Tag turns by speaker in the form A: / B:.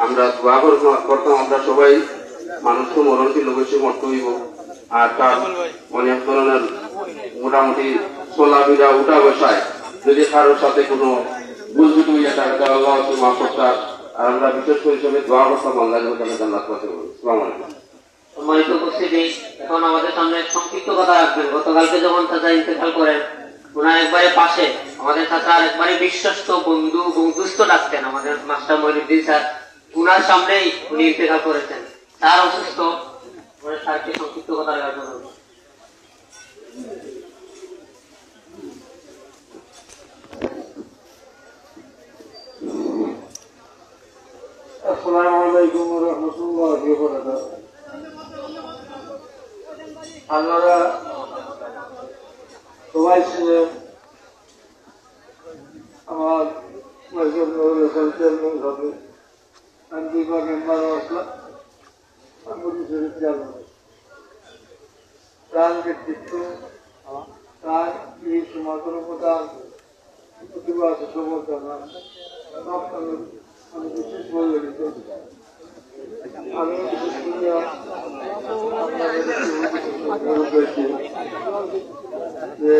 A: আমরা দোয়া করতাম আমরা সবাই মানুষ তো মরণশীল অবশ্যই মরতে হইব আর তার অনেক ধরনের মোটামুটি চলাফেরা উঠা বসায় যদি কারোর সাথে কোনো বুঝবুট হইয়া থাকে আল্লাহ মাফ করতাম আর আমরা বিশেষ করে হিসেবে দোয়া করতাম আল্লাহ জান্নাত করতে বলি। আসসালামু আলাইকুম।
B: সম্মানিত উপস্থিতি, এখন আমাদের সামনে সংক্ষিপ্ত কথা রাখবেন। গতকালকে যখন চাচা ইন্তেকাল করেন, ওনার একবারে পাশে আমাদের চাচার একবারে বিশ্বস্ত বন্ধু বন্ধুস্থ ডাকতেন আমাদের মাস্টার মহিউদ্দিন স্যার, উনার সামনেই উনি ইন্তেকাল করেছেন। স্যার অসুস্থ, স্যারকে সংক্ষিপ্ত কথা রাখার জন্য।
C: আসসালামু আলাইকুম ওয়া রাহমাতুল্লাহি ওয়া বারাকাতুহু। আপনারা সবাই ছিলেন আমার চেয়ারম্যান হবে, আমি দুইবার মেম্বারও আসলাম, তার ব্যক্তিত্ব, তার এই সমাজের প্রধান প্রতিবাদ সমর্থনা আমি বিশেষ বলে আমি বিশেষ করে আপনাদের যে